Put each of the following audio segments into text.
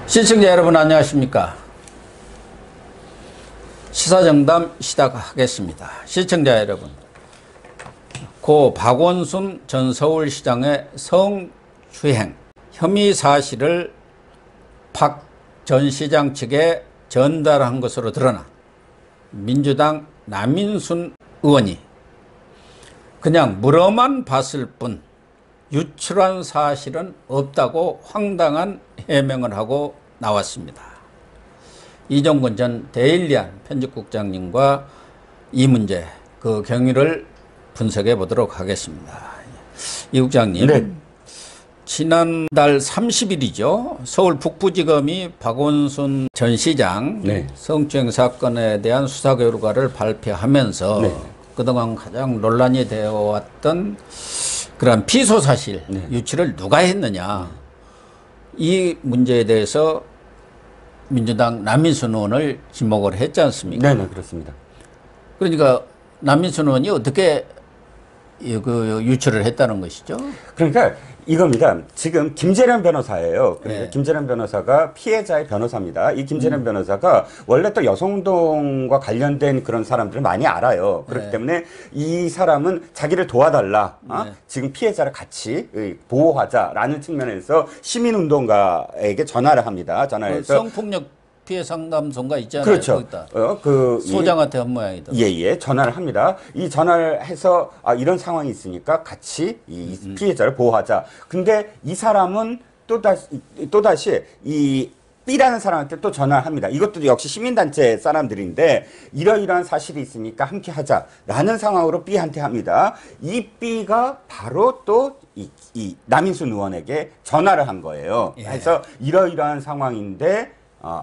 시청자 여러분 안녕하십니까? 시사정담 시작하겠습니다. 시청자 여러분, 고 박원순 전 서울시장의 성추행 혐의 사실을 박 전 시장 측에 전달한 것으로 드러나 민주당 남인순 의원이 그냥 물어만 봤을 뿐 유출한 사실은 없다고 황당한 해명을 하고 나왔습니다. 이종건 전 데일리안 편집국장님과 이 문제 그 경위를 분석해 보도록 하겠습니다. 이 국장님, 네. 지난달 30일이죠. 서울 북부지검이 박원순 전 시장 네. 성추행 사건에 대한 수사 결과를 발표하면서 네. 그동안 가장 논란이 되어 왔던 그런 피소 사실 네. 유출을 누가 했느냐, 이 문제에 대해서 민주당 남인순 의원을 지목을 했지 않습니까? 네, 그렇습니다. 그러니까 남인순 의원이 어떻게 그 유출을 했다는 것이죠? 그러니까 이겁니다. 지금 김재련 변호사예요. 그러니까 네. 김재련 변호사가 피해자의 변호사입니다. 이 김재련 변호사가 원래 또 여성운동과 관련된 그런 사람들을 많이 알아요. 그렇기 네. 때문에 이 사람은 자기를 도와달라. 네. 지금 피해자를 같이 보호하자라는 측면에서 시민운동가에게 전화를 합니다. 전화를 해서 성폭력 피해 상담소가 있잖아요. 그렇죠. 소장한테 한 모양이다. 예, 전화를 합니다. 이 전화를 해서 이런 상황이 있으니까 같이 이 피해자를 보호하자. 근데 이 사람은 또다시 이 B라는 사람한테 또 전화를 합니다. 이것도 역시 시민단체 사람들인데 이러이러한 사실이 있으니까 함께 하자라는 상황으로 B한테 합니다. 이 B가 바로 또 이 남인순 의원에게 전화를 한 거예요. 예. 그래서 이러이러한 상황인데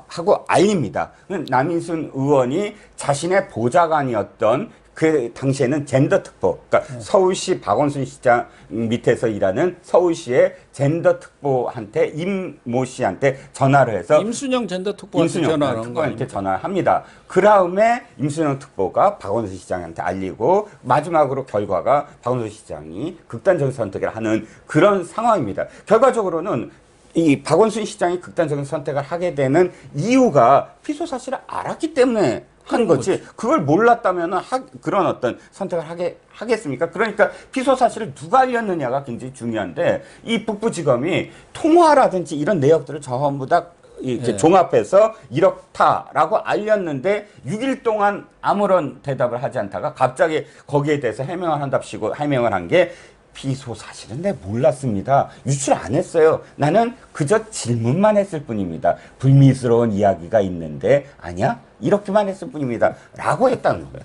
하고 알립니다. 남인순 의원이 자신의 보좌관이었던 그 당시에는 젠더특보, 그러니까 서울시 박원순 시장 밑에서 일하는 서울시의 젠더특보한테 임모 씨한테 전화를 해서 임순영 젠더특보한테 전화를 합니다. 그 다음에 임순영 특보가 박원순 시장한테 알리고 마지막으로 결과가 박원순 시장이 극단적인 선택을 하는 그런 상황입니다. 결과적으로는 이 박원순 시장이 극단적인 선택을 하게 되는 이유가 피소 사실을 알았기 때문에 한 거지. 그걸 몰랐다면 그런 어떤 선택을 하겠습니까? 그러니까 피소 사실을 누가 알렸느냐가 굉장히 중요한데 이 북부지검이 통화라든지 이런 내역들을 전부 다 이렇게 종합해서 이렇다라고 알렸는데 6일 동안 아무런 대답을 하지 않다가 갑자기 거기에 대해서 해명을 한답시고 해명을 한 게 피소 사실은 내 몰랐습니다. 유출 안 했어요. 나는 그저 질문만 했을 뿐입니다. 불미스러운 이야기가 있는데 아니야? 이렇게만 했을 뿐입니다. 라고 했다는 거예요.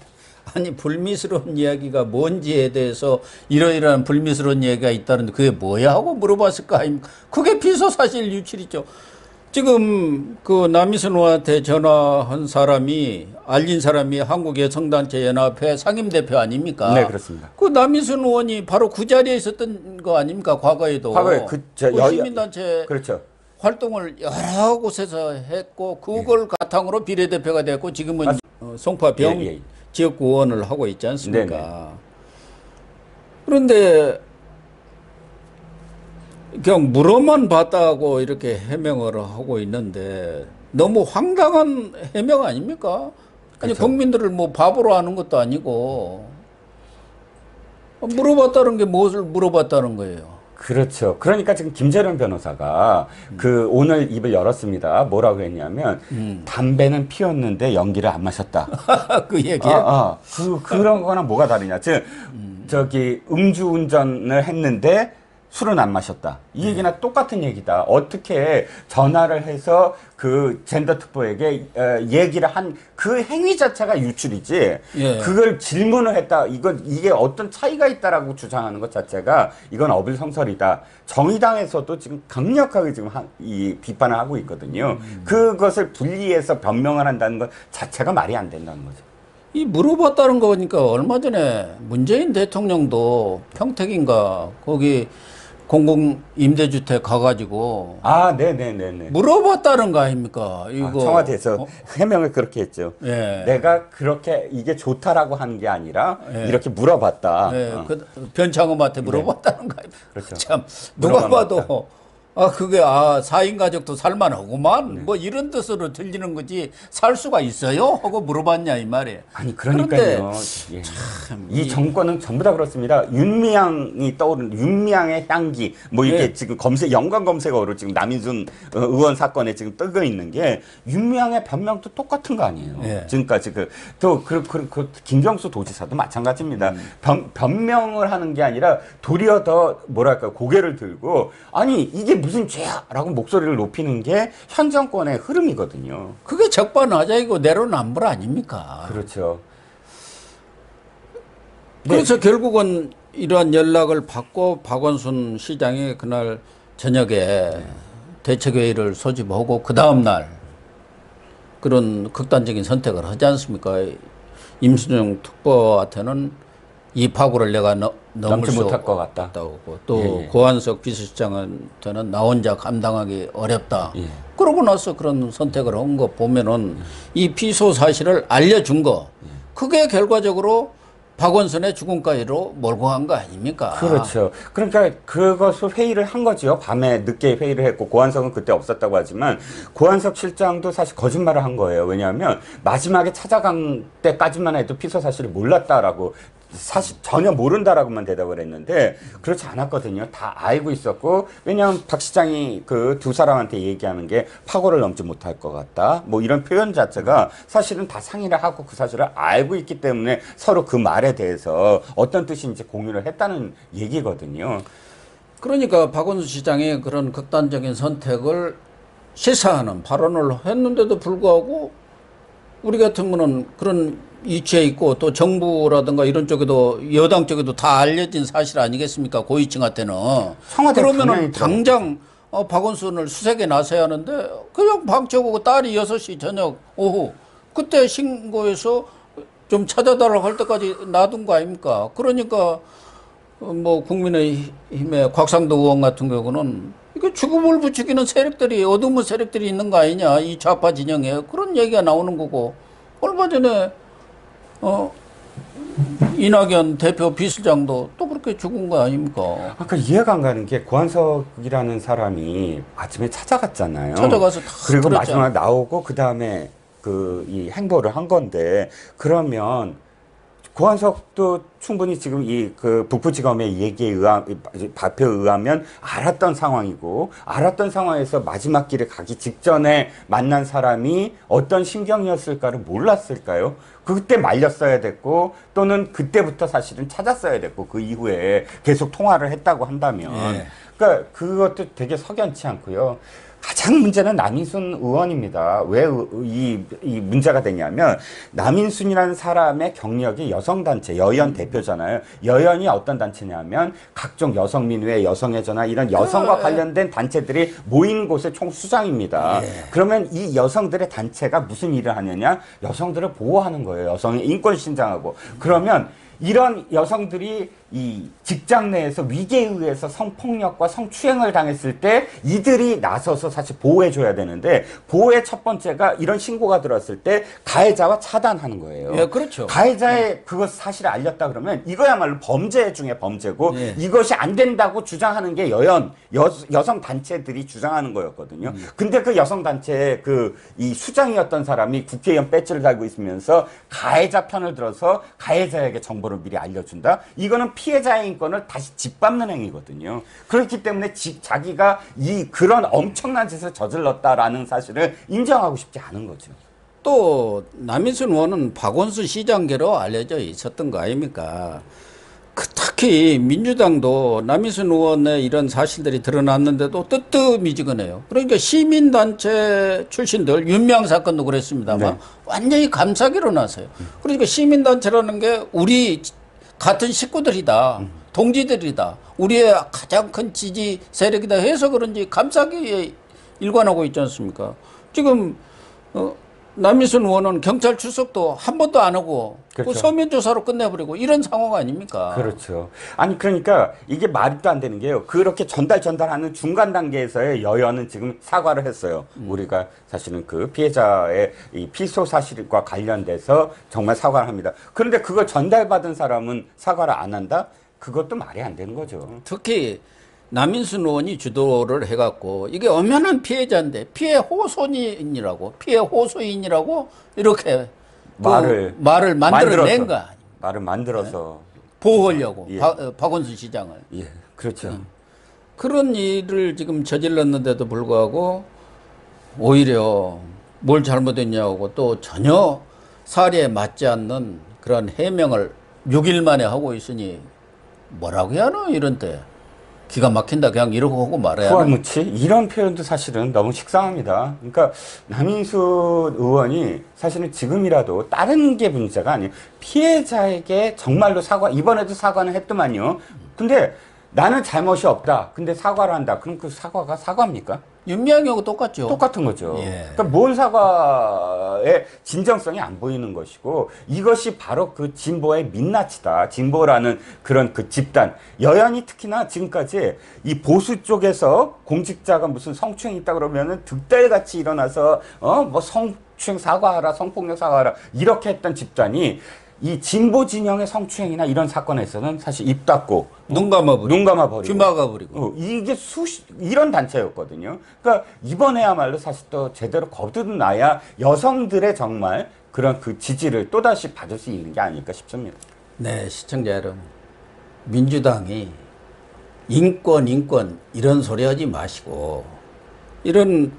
아니, 불미스러운 이야기가 뭔지에 대해서 이러이러한 불미스러운 이야기가 있다는데 그게 뭐야 하고 물어봤을 거 아닙니까? 그게 피소 사실 유출이죠. 지금 그 남인순 의원한테 전화한 사람이 알린 사람이 한국여성단체연합회 상임대표 아닙니까? 네, 그렇습니다. 그 남인순 의원이 바로 그 자리에 있었던 거 아닙니까? 과거에도. 과거에 그 시민단체 그렇죠. 활동을 여러 곳에서 했고 그걸 바탕으로 비례대표가 됐고 지금은 송파병 지역구 의원을 하고 있지 않습니까? 네네. 그런데 그냥 물어만 봤다고 이렇게 해명을 하고 있는데 너무 황당한 해명 아닙니까? 아니, 그렇죠. 국민들을 뭐 바보로 하는 것도 아니고 물어봤다는 게 무엇을 물어봤다는 거예요? 그렇죠. 그러니까 지금 김재련 변호사가 오늘 입을 열었습니다. 뭐라고 했냐면 담배는 피웠는데 연기를 안 마셨다. 그 얘기? 그런 거나 뭐가 다르냐. 즉 저기 음주운전을 했는데 술은 안 마셨다. 이 얘기나 똑같은 얘기다. 어떻게 전화를 해서 그 젠더특보에게 얘기를 한 그 행위 자체가 유출이지. 예. 그걸 질문을 했다. 이게 어떤 차이가 있다라고 주장하는 것 자체가 이건 어불성설이다. 정의당에서도 지금 강력하게 지금 이 비판을 하고 있거든요. 그것을 분리해서 변명을 한다는 것 자체가 말이 안 된다는 거죠. 이 물어봤다는 거 보니까 얼마 전에 문재인 대통령도 평택인가 거기 공공임대주택 가가지고 네네네네 물어봤다는 거 아닙니까? 이거 청와대에서 해명을 그렇게 했죠. 예. 내가 그렇게 이게 좋다라고 한 게 아니라 이렇게 물어봤다. 그 변창흠한테 물어봤다는 거 아닙니까? 그렇죠. 참 누가 봐도 그게 4인 가족도 살만하구만 뭐 이런 뜻으로 들리는 거지 살 수가 있어요? 하고 물어봤냐 이 말이에요. 아니 그러니까요. 예. 이 정권은 전부 다 그렇습니다. 윤미향이 떠오른 윤미향의 향기 뭐 이게 예. 지금 연관 검색어로 지금 남인순 의원 사건에 지금 뜨고 있는 게 윤미향의 변명도 똑같은 거 아니에요. 예. 지금까지 그 김경수 도지사도 마찬가지입니다. 변명을 하는 게 아니라 도리어 더 뭐랄까 고개를 들고 아니 이게 무슨 죄야라고 목소리를 높이는 게 현 정권의 흐름이거든요. 그게 적반하장이고 내로남불 아닙니까? 그렇죠. 그래서 결국은 이러한 연락을 받고 박원순 시장이 그날 저녁에 대책회의를 소집하고 그 다음날 그런 극단적인 선택을 하지 않습니까? 임순영 특보한테는 이 파고를 내가 넘을 수 못할 것 같다. 또 예, 예. 고한석 비서실장한테는 나 혼자 감당하기 어렵다. 예. 그러고 나서 그런 선택을 한 거 보면은 이 피소 사실을 알려준 거 그게 결과적으로 박원순의 죽음까지로 몰고 간 거 아닙니까? 그렇죠. 그러니까 그것을 회의를 한 거죠. 밤에 늦게 회의를 했고 고한석은 그때 없었다고 하지만 고한석 실장도 사실 거짓말을 한 거예요. 왜냐하면 마지막에 찾아간 때까지만 해도 피소 사실을 몰랐다라고 사실 전혀 모른다라고만 대답을 했는데 그렇지 않았거든요. 다 알고 있었고 왜냐하면 박 시장이 그 두 사람한테 얘기하는 게 파고를 넘지 못할 것 같다. 뭐 이런 표현 자체가 사실은 다 상의를 하고 그 사실을 알고 있기 때문에 서로 그 말에 대해서 어떤 뜻인지 공유를 했다는 얘기거든요. 그러니까 박원순 시장이 그런 극단적인 선택을 시사하는 발언을 했는데도 불구하고 우리 같으면은 그런 위치에 있고 또 정부라든가 이런 쪽에도 여당 쪽에도 다 알려진 사실 아니겠습니까? 고위층한테는. 그러면은 당장 박원순을 수색에 나서야 하는데 그냥 방쳐보고 딸이 6시 저녁 오후 그때 신고해서 좀 찾아달라고 할 때까지 놔둔 거 아닙니까? 그러니까 뭐 국민의힘의 곽상도 의원 같은 경우는 이거 죽음을 부추기는 세력들이 어두운 세력들이 있는 거 아니냐 이 좌파 진영에 그런 얘기가 나오는 거고 얼마 전에 이낙연 대표 비서장도 또 그렇게 죽은 거 아닙니까? 아까 이해가 안 가는 게 고한석이라는 사람이 아침에 찾아갔잖아요. 찾아가서 다 그리고 들었잖아. 마지막에 나오고 그 다음에 이 행보를 한 건데 그러면 고한석도 충분히 지금 이 북부지검의 얘기에 발표에 의하면 알았던 상황이고 알았던 상황에서 마지막 길에 가기 직전에 만난 사람이 어떤 심경이었을까를 몰랐을까요? 그때 말렸어야 됐고 또는 그때부터 사실은 찾았어야 됐고 그 이후에 계속 통화를 했다고 한다면 그러니까 그것도 되게 석연치 않고요. 가장 문제는 남인순 의원입니다. 왜 이 문제가 되냐면 남인순이라는 사람의 경력이 여성단체, 여연 대표잖아요. 여연이 어떤 단체냐면 각종 여성민회, 여성회전화 이런 여성과 관련된 단체들이 모인 곳의 총수장입니다. 그러면 이 여성들의 단체가 무슨 일을 하느냐? 여성들을 보호하는 거예요. 여성의 인권 신장하고. 그러면 이런 여성들이 이 직장 내에서 위계에 의해서 성폭력과 성추행을 당했을 때 이들이 나서서 사실 보호해줘야 되는데 보호의 첫 번째가 이런 신고가 들어왔을 때 가해자와 차단하는 거예요. 예, 그렇죠. 가해자의 그것 사실을 알렸다 그러면 이거야말로 범죄 중에 범죄고 이것이 안 된다고 주장하는 게 여성 단체들이 주장하는 거였거든요. 근데 그 여성 단체의 이 수장이었던 사람이 국회의원 배지를 달고 있으면서 가해자 편을 들어서 가해자에게 정보를 미리 알려준다. 이거는 피해자의 인권을 다시 짓밟는 행위거든요. 그렇기 때문에 자기가 그런 엄청난 짓을 저질렀다라는 사실을 인정하고 싶지 않은 거죠. 또 남인순 의원은 박원순 시장계로 알려져 있었던 거 아닙니까? 특히 민주당도 남인순 의원의 이런 사실들이 드러났는데도 뜨뜻미지근해요. 그러니까 시민단체 출신들 윤미향 사건도 그랬습니다만 완전히 감싸기로 나서요. 그러니까 시민단체라는 게 우리 같은 식구들이다. 동지들이다. 우리의 가장 큰 지지 세력이다 해서 그런지 감싸기에 일관하고 있지 않습니까? 지금 남인순 의원은 경찰 출석도 한 번도 안 하고 그렇죠. 그 서면 조사로 끝내버리고 이런 상황 아닙니까? 그렇죠. 아니 그러니까 이게 말도 안 되는 게요. 그렇게 전달하는 중간 단계에서의 여연은 지금 사과를 했어요. 우리가 사실은 그 피해자의 이 피소 사실과 관련돼서 정말 사과를 합니다. 그런데 그걸 전달받은 사람은 사과를 안 한다? 그것도 말이 안 되는 거죠. 특히 남인순 의원이 주도를 해갖고 이게 엄연한 피해자인데 피해 호소인이라고 피해 호소인이라고 이렇게 말을 만들어낸 거 아닙니까? 말을 만들어서 보호하려고 예. 박원순 시장을 예, 그렇죠. 그런 일을 지금 저질렀는데도 불구하고 오히려 뭘 잘못했냐고 또 전혀 사례에 맞지 않는 그런 해명을 6일 만에 하고 있으니 뭐라고 해야 하나 이런 때 기가 막힌다 그냥 이러고 하고 말해야 하나. 후아무치 이런 표현도 사실은 너무 식상합니다. 그러니까 남인순 의원이 사실은 지금이라도 다른 게 문제가 아니에요. 피해자에게 정말로 이번에도 사과는 했더만요. 근데 나는 잘못이 없다. 근데 사과를 한다. 그럼 그 사과가 사과입니까? 윤미향하고 똑같죠. 똑같은 거죠. 예. 그러니까 뭔 사과의 진정성이 안 보이는 것이고 이것이 바로 그 진보의 민낯이다. 진보라는 그런 그 집단. 여연이 특히나 지금까지 이 보수 쪽에서 공직자가 무슨 성추행이 있다 그러면은 득달같이 일어나서 뭐 성추행 사과하라, 성폭력 사과하라 이렇게 했던 집단이 이 진보 진영의 성추행이나 이런 사건에서는 사실 입 닫고 눈 감아버리고 귀 막아버리고 이게 이런 단체였거든요. 그러니까 이번에야말로 사실 또 제대로 거듭나야 여성들의 정말 그런 그 지지를 또다시 받을 수 있는 게 아닐까 싶습니다. 네, 시청자 여러분, 민주당이 인권 이런 소리 하지 마시고 이런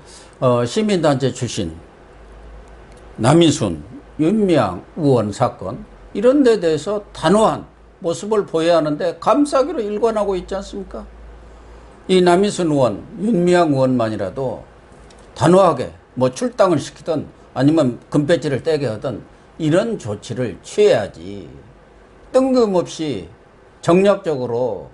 시민단체 출신 남인순 윤미향 의원 사건 이런 데 대해서 단호한 모습을 보여야 하는데 감싸기로 일관하고 있지 않습니까? 이 남인순 의원, 윤미향 의원만이라도 단호하게 뭐 출당을 시키든 아니면 금배지를 떼게 하든 이런 조치를 취해야지 뜬금없이 정략적으로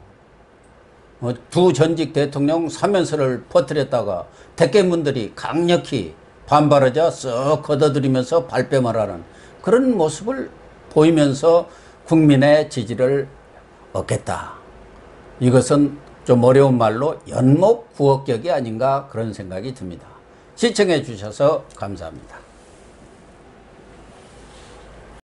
두 전직 대통령 사면서를 퍼뜨렸다가 대깨문들이 강력히 반발하자 쓱 걷어들이면서 발뺌을 그런 모습을 보이면서 국민의 지지를 얻겠다. 이것은 좀 어려운 말로 연목구억격이 아닌가 그런 생각이 듭니다. 시청해 주셔서 감사합니다.